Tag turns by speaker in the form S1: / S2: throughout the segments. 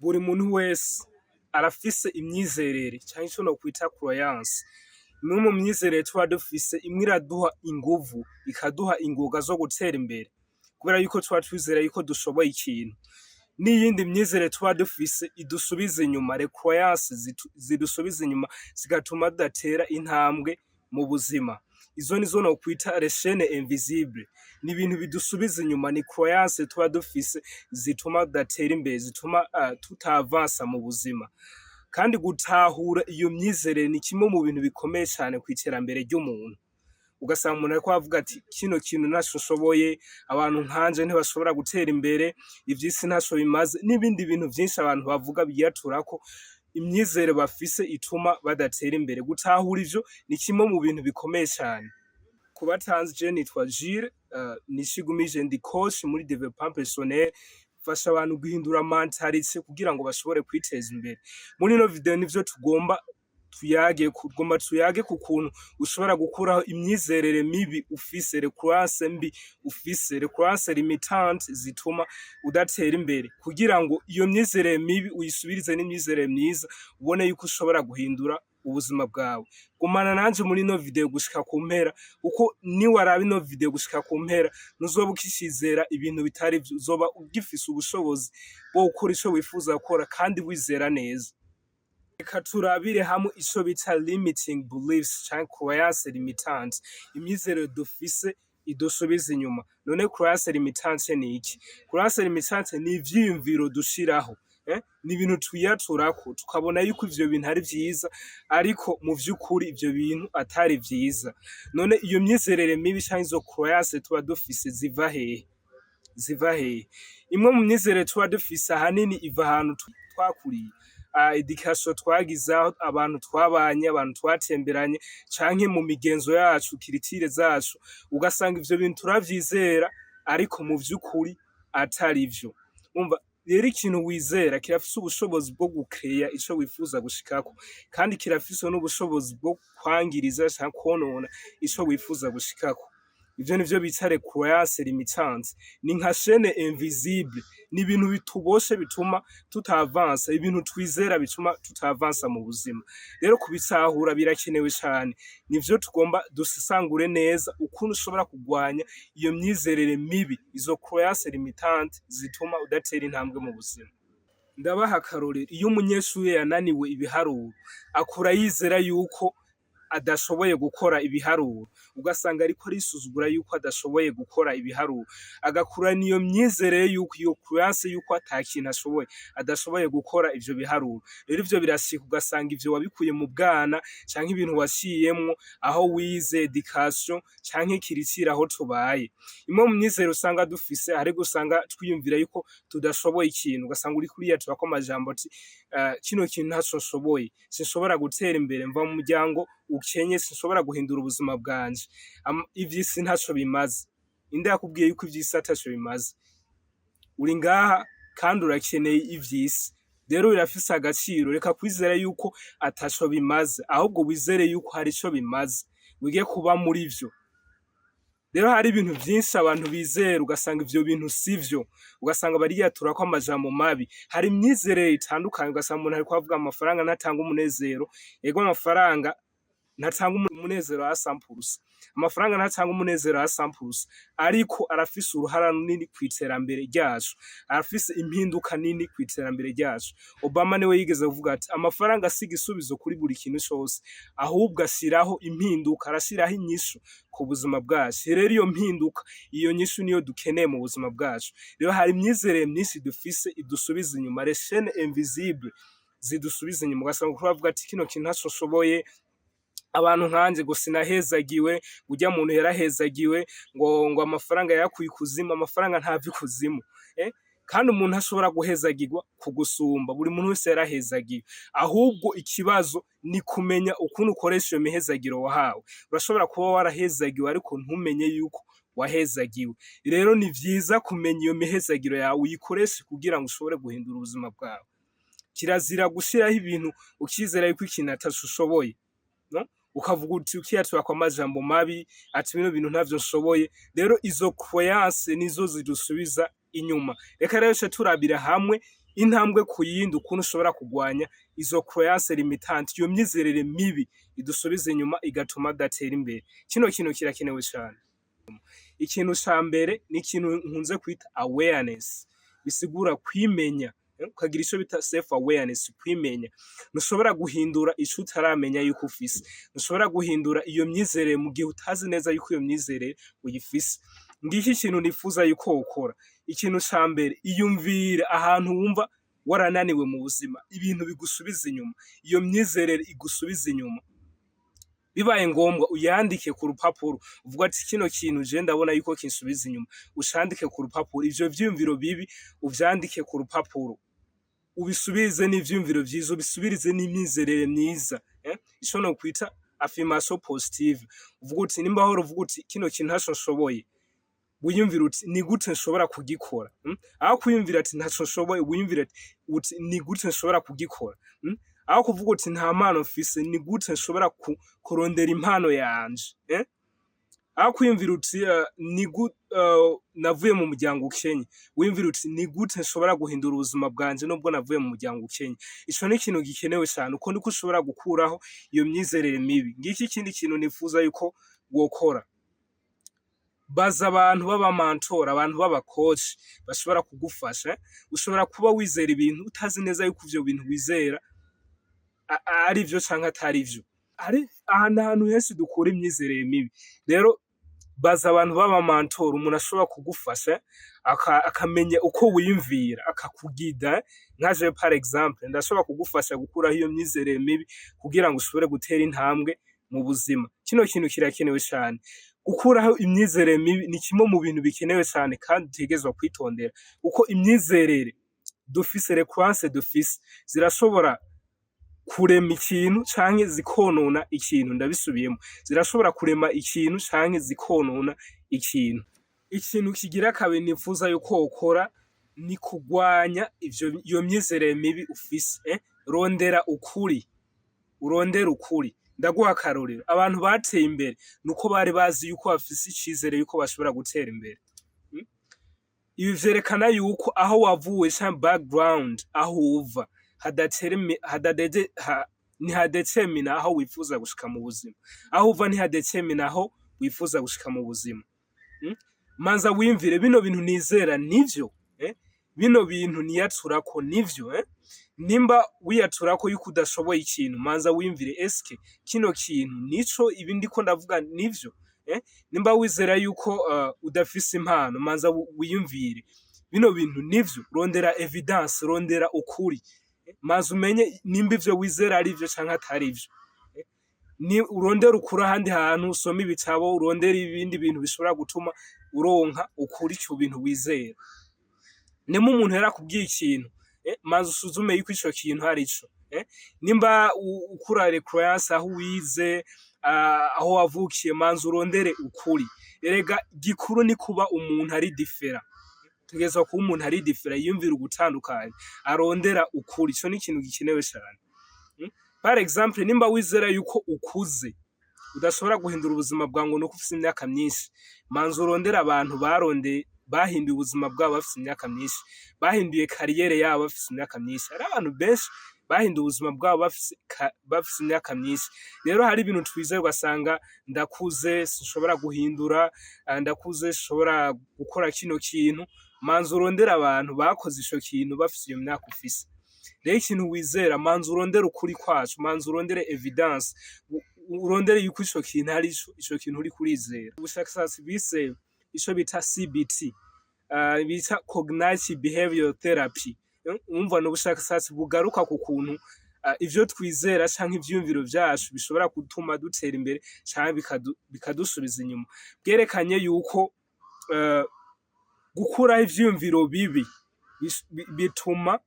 S1: buri muntu wese arafise imyizerere canke ico nokwita croyance. Imwe mu myizerere tuba dufise imwe iraduha inguvu, ikaduha ingoga zo gutera imbere kubera yuko tuba twizera yuko dushoboye ikintu. N'iyindi myizerere tuba dufise idusubiza inyuma, les croyances zidusubiza inyuma zigatuma tudatera intambwe mu buzima. Izo nizo nokwita les chaînes invisibles. Ni ibintu bidusubiza inyuma, ni croyance tuba dufise zituma tudatera imbere, zituma tutavansa mu buzima. Kandi gutahura iyo myizerere ni kimwe mu bintu bikomeye cane kw'iterambere ry'umuntu. Ugasanga umuntu ariko aravuga ati kino kintu ntaco nshoboye, abantu nkanje ntibashobora gutera imbere, ivy'isi ntaco bimaze, n'ibindi bintu vyinshi abantu bavuga biyaturako imyizerere bafise ituma badatera imbere. Gutahura ivyo ni kimwe mu bintu bikomeye cane. Ku batanzi, je nitwa Jules, Nishigumije, ndi coach muri développement personnel, mfasha abantu guhindura mentalite kugira ngo bashobore kwiteza imbere. Muri ino video nivyo tugomba tuyage ku kuntu ushobora gukuraho imyizerere mibi ufise, les croyances mbi ufise, les croyances limitantes zituma udatera imbere, kugira ngo iyo myizerere mibi uyisubirize n'imyizerere myiza, ubone yuko ushobora guhindura ubuzima bwawe. Gumana nanje muri ino video gushika ku mpera, kuko niwaraba ino video gushika ku mpera nuzoba ukishizera ibintu bitari vyo, uzoba ugifise ubushobozi bwo gukora ico wifuza gukora kandi wizera neza. Reka turabire hamwe ico bita limiting beliefs canke croyance limitante, imyizerere dufise idusubiza inyuma. None croyance limitante ni iki? Croyance limitante ni ivyiyumviro dushiraho, ni ibintu twiyaturako tukabona yuko ivyo bintu ari vyiza, ariko mu vy'ukuri ivyo bintu atari vyiza. None iyo myizerere mibi canke izo croyance tuba dufise ziva hehe? Ziva hehe? Imwe mu myizerere tuba dufise ahanini iva ahantu twakuriye, education twagize, aho abantu twabanye, abantu twatemberanye, canke mu migenzo yacu, culture zacu, ugasanga ivyo bintu turavyizera ariko mu vy'ukuri atari vyo. Umva rero ikintu wizera kirafise ubushobozi bwo gucreya ico wifuza gushikako, kandi kirafise n'ubushobozi bwo kwangiriza canke kwonona ico wifuza gushikako. Ivyo nivyo bita les croyances limitantes. Ni nka chaîne invisible, ni ibintu bituboshe bituma tutavansa, ibintu twizera bituma tutavansa mu buzima. Rero kubitahura birakenewe cane, nivyo tugomba dusesangure neza ukuntu ushobora kugwanya iyo myizerere mibi, izo croyances limitantes zituma udatera intambwe mu buzima. Ndabaha akarorero, iyo umunyeshure yananiwe ibiharuro, akura yizera yuko adashoboye gukora ibiharuro, ugasanga ariko arisuzugura yuko adashoboye gukora ibiharuro, agakura niyo myizerere yuko, iyo croyance yuko atakintu ashoboye, adashoboye gukora ivyo biharuro. Rero ivyo birashika ugasanga ivyo wabikuye mu bwana canke ibintu waciyemwo aho wize, education canke culture aho tubaye. Imwe mu myizerere usanga dufise, ariko usanga twiyumvira yuko tudashoboye ikintu, ugasanga uriko uriyaturako amajambo ati kino kintu ntaco nshoboye, sinshobora gutera imbere, mva mu muryango ukenye, sinshobora guhindura ubuzima bwanje, ivy'isi ntaco bimaze. Inde yakubwiye yuko ivy'isi ataco bimaze? Uri ngaha kandi urakeneye ivy'isi, rero birafise agaciro. Reka kwizera yuko ataco bimaze, ahubwo wizere yuko hari ico bimaze, wige kuba muri vyo. Rero hari ibintu vyinshi abantu bizera ugasanga ivyo bintu sivyo, ugasanga bariyaturako amajambo mabi. Hari imyizerere itandukanye, ugasanga umuntu ariko avuga amafaranga ntatanga umunezero. Ego amafaranga ntatanga umunezero wa 100%, amafaranga ntatanga umunezero wa 100%, ariko arafise uruhara runini kw'iterambere ryacu, arafise impinduka nini kw'iterambere ryacu. Obama niwe yigeze kuvuga ati amafaranga si igisubizo kuri buri kintu cose, ahubwo ashiraho impinduka, arashiraho inyishu ku buzima bwacu. Rero iyo mpinduka, iyo nyishu niyo dukeneye mu buzima bwacu. Rero hari imyizerere myinshi dufise idusubiza inyuma, les chaînes invisibles zidusubiza inyuma, ugasanga uriko uravuga ati kino kintu ntaco nshoboye, abantu nkanje ngo sinahezagiwe, urya muntu yarahezagiwe, ngo amafaranga yakuye ikuzimu. Amafaranga ntava ikuzimu, kandi umuntu ashobora guhezagirwa kugusumba. Buri muntu wese yarahezagiwe, ahubwo ikibazo ni kumenya ukuntu ukoresha iyo mihezagiro wahawe. Urashobora kuba warahezagiwe ariko ntumenye yuko wahezagiwe. Rero ni vyiza kumenya iyo mihezagiro yawe uyikoreshe kugira ngo ushobore guhindura ubuzima bwawe. Kirazira gushiraho ibintu ukizera yuko ikintu ataco ushoboye, no? Ukavuga uti ukiyatura kwa majambo mabi ati bino bintu ntavyo nshoboye. Rero izo croyance nizo zidusubiza inyuma. Reka rero turabira hamwe intambwe ku yindi ukuntu ushobora kugwanya izo croyance limitante, iyo myizerere mibi idusubiza inyuma igatuma datera imbere. Kino kintu kirakenewe cyane. Ikintu ca mbere ni ikintu nkunze kwita awareness, bisigura kwimenya, ukagira ico bita self awareness, kwimenya. Ntushobora guhindura ico utaramenya yuko ufise, ntushobora guhindura iyo myizerere mu gihe utazi neza yuko iyo myizerere uyifise. Ngiki ikintu nifuza yuko ukora. Ikintu ca mbere, iyumvire ahantu wumva warananiwe mu buzima, ibintu bigusubiza inyuma, iyo myizerere igusubiza inyuma. Bibaye ngombwa uyandike ku rupapuro, uvuga ati kino kintu je ndabona yuko kinsubiza inyuma, ucandike ku rupapuro. Ivyo vyiyumviro bibi uvyandike ku rupapuro, ubisubirize n'ivyiyumviro vyiza, ubisubirize n'imyizerere myiza. Ico nokwita affirmation positive. Uvuga uti nimba horo, uvuga uti kino kintu ntaco nshoboye, wiyumvira uti ni gute nshobora kugikora. Aho kwiyumvira ati ntaco nshoboye, wiyumvira uti ni gute nshobora kugikora. Aho kuvuga uti nta mpano mfise, ni gute nshobora kurondera impano yanje. Aho kwiyumvira uti navuye mu muryango ukenye, wiyumvira uti ni gute nshobora guhindura ubuzima bwanje nubwo navuye mu muryango ukenye. Ico ni ikintu gikenewe cyane, uko niko ushobora gukuraho iyo myizerere mibi. Ngiki ikindi kintu nifuza yuko wokora. Baza abantu b'abamantora, abantu b'abakoci bashobora kugufasha. Ushobora kuba wizera ibintu utazi neza yuko ivyo bintu wizera ari vyo canke atari vyo. Ahantu henshi dukura imyizerere mibi. Rero baza abantu b'abamantora, umuntu ashobora kugufasha akamenya uko wiyumvira, akakugida. Nkaje par exemple ndashobora kugufasha gukuraho iyo myizerere mibi kugira ngo ushobore gutera intambwe mu buzima. Kino kintu kirakenewe cyane. Gukuraho imyizerere mibi ni kimwe mu bintu bikenewe cyane kandi utegerezwa kwitondera, uko imyizerere dufise, recroyance dufise zirashobora kurema ikintu canke zikonona ikintu. Ndabisubiyemo, zirashobora kurema ikintu canke zikonona ikintu. Ikintu kigira kabiri nifuza yuko ukora ni kugwanya iyo myizerere mibi ufise. Rondera ukuri, urondera ukuri. Ndaguha akarorero, abantu bateye imbere nuko bari bazi yuko bafise icizere yuko bashobora gutera imbere. Ibi vyerekana yuko aho wavuye canke background aho uva ntihadetermina aho wifuza gushika mu buzima. Aho uva ntihadetermina aho wifuza gushika mu buzima. Manza wiyumvire, bino bintu nizera nivyo? Bino bintu niyaturako nivyo? Nimba wiyaturako yuko udashoboye ikintu, manza wiyumvire, eske kino kintu nico ibi ndiko ndavuga nivyo? Nimba wizera yuko udafise impano, manza wiyumvire, bino bintu nivyo? Rondera evidence, rondera ukuri. Manza umenye nimba ivyo wizera ari vyo canke atari vyo. Ni urondera ukuri ahandi hantu, usome ibitabo, urondera ibindi bintu bishobora gutuma uronka ukuri ku bintu wizera. Nimba umuntu yarakubwiye ikintu, manza usuzume yuko ico kintu ari co. Nimba ukura recroyance aho wize, aho wavukiye, manza urondere ukuri. Erega gikuru ni kuba umuntu ari different. Tugeza kuba umuntu ari different, yumvira ugutandukanye, arondera ukuri. Ico ni ikintu gikenewe cyane. Par exemple, nimba wizera yuko ukuze, udashobora guhindura ubuzima bwawe nuko ufise imyaka myinshi, manza urondera abantu bahinduye ubuzima bwabo bafise imyaka myinshi, bahinduye kariyere yabo bafise imyaka myinshi. Hari abantu benshi bahinduye ubuzima bwabo bafise imyaka myinshi. Rero hari ibintu twizera ugasanga ndakuze sinshobora guhindura, ndakuze sinshobora gukora kino kintu. Manza urondera abantu bakoze ico kintu bafise iyo myaka ufise. Rero ikintu wizera, manza urondere ukuri kwacu, manza urondere evidence, urondere yuko ico kintu ari ico kintu uri kurizera. Ubushakashatsi bise ico bita CBT, bita cognitive behavioral therapy. Umva n'ubushakashatsi bugaruka ku kuntu ivyo twizera canke ivyiyumviro vyacu bishobora gutuma dutera imbere canke bikadusubiza inyuma. Bwerekanye yuko gukuraho ivyiyumviro bibi bituma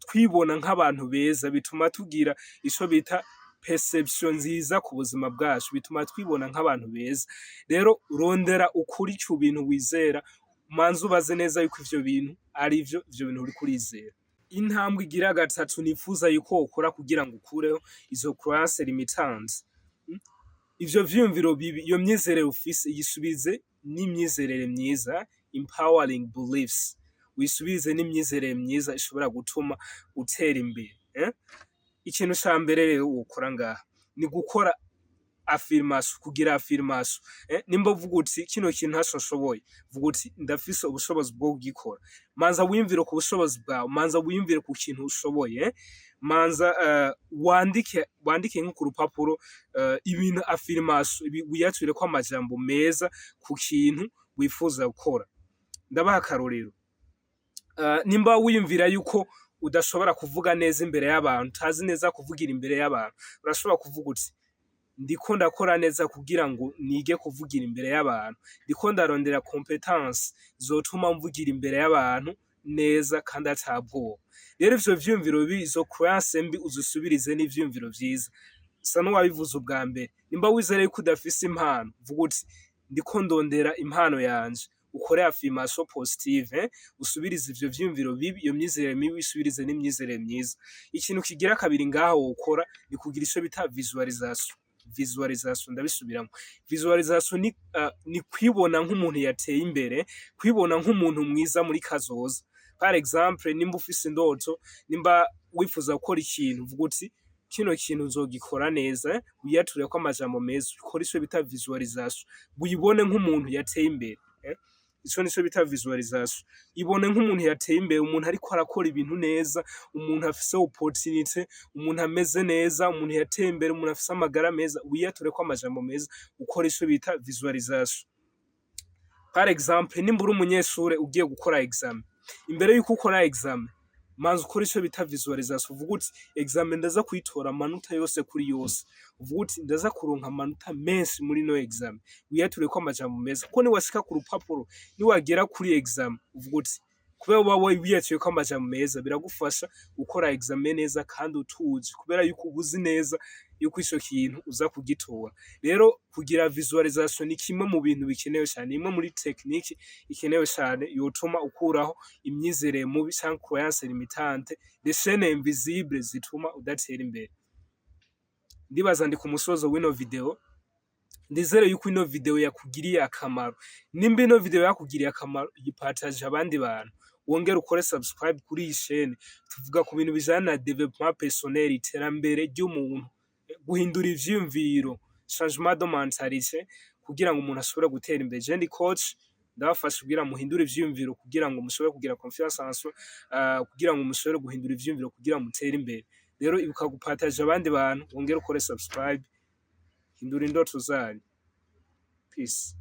S1: twibona nk'abantu beza, bituma tugira ico bita perception nziza ku buzima bwacu, bituma twibona nk'abantu beza. Rero rondera ukuri ku bintu wizera, manza ubaze neza yuko ivyo bintu ari vyo, ivyo bintu uri kurizera. Intambwe igira gatatu nifuza yuko ukora kugira ngo ukureho izo croyance limitantes. Ivyo vyiyumviro bibi, iyo myizerere ufise yisubize n'imyizerere myiza, empowering beliefs. uyisubize n'imyizerere myiza ishobora gutuma utera imbere. Ikintu ca mbere rero wokora ngaha ni gukora affirmation, kugira affirmation. Nimba uvuga uti kino kintu ntaco nshoboye, vuga uti ndafise ubushobozi bwo kugikora. Manza wiyumvire ku bushobozi bwawe, manza wiyumvire ku kintu ushoboye, manza wandike nko ku rupapuro ibintu affirmation, wiyatureko amajambo meza ku kintu wifuza gukora. Ndabaha akarorero. Nimba wiyumvira yuko udashobora kuvuga neza imbere y'abantu, utazi neza kuvugira imbere y'abantu, urashobora kuvuga uti ndiko ndakora neza kugira ngo nige kuvugira imbere y'abantu, ndiko ndarondera competence zotuma mvugira imbere y'abantu neza kandi ata bwoba. Rero ivyo vyumviro bibi, izo croyance mbi uzisubirize n'ivyumviro vyiza. Sa n'uwabivuze ubwa mbere, nimba wizera yuko udafise impano, vuga uti ndiko ndondera impano yanje, ukore affirmation positive, usubirize ivyo vyumviro bibi, iyo myizerere mibi usubirize n'imyizerere myiza. Ikintu kigira kabiri ngaha wokora ni kugira ico bita visualisation. Visualisation, ndabisubiramwo. Visualisation ni kwibona nk'umuntu yateye imbere, kwibona nk'umuntu mwiza muri kazoza. Par exemple, nimba ufise indoto, nimba wifuza gukora ikintu, vuga uti kino kintu nzogikora neza, wiyatureko amajambo meza, ukore ico bita visualisation, wibone nk'umuntu yateye imbere. Ico nico bita visualisation. Ibone nk'umuntu yateye imbere, umuntu ariko arakora ibintu neza, umuntu afise opportunity, umuntu ameze neza, umuntu yateye imbere, umuntu afise amagara meza, wiyatureko amajambo meza, ukore ico bita visualisation. Par exemple, nimba uri umunyeshure ugiye gukora examen, imbere yuko ukora examen, manza ukore ico bita visualisation. Uvuga uti examen ndaza kuyitora amanota yose kuri yose. Uvuga uti ndaza kuronka amanota menshi muri no examen. Wiyatureko amajambo meza. Kuko niwashika ku rupapuro, niwagera kuri examen, uvuga uti kubera uba wiyatuyeko amajambo meza, biragufasha gukora examen neza kandi utuje, kubera yuko ubuzi neza yuko ico kintu uza kugitora. Rero kugira visualisation ni kimwe mu bintu bikenewe cyane, imwe muri technique ikenewe cyane yotuma ukuraho imyizerere mubi canke croyance limitante, les chaînes invisibles zituma udatera imbere. Ndibaza ndi ku musozo w'ino video. Ndizere yuko ino video yakugiriye akamaro. Nimba ino video yakugiriye akamaro, yipartage abandi bantu. Wongere ukore subscribe kuri iyi chaîne. Tuvuga ku bintu bijana na development personnel, iterambere ry'umuntu, guhindura ivyumviro, changement de mentalité, kugira ngo umuntu ashobore gutera imbere. Je ndi coach, ndabafasha kugira muhindure ivyumviro, kugira ngo mushobore kugira confiance en soi, kugira ngo mushobore guhindura ivyumviro kugira mutere imbere. Rero ibuka gupartage abandi bantu, wongere ukore subscribe, hindura indoto zanyu. Peace.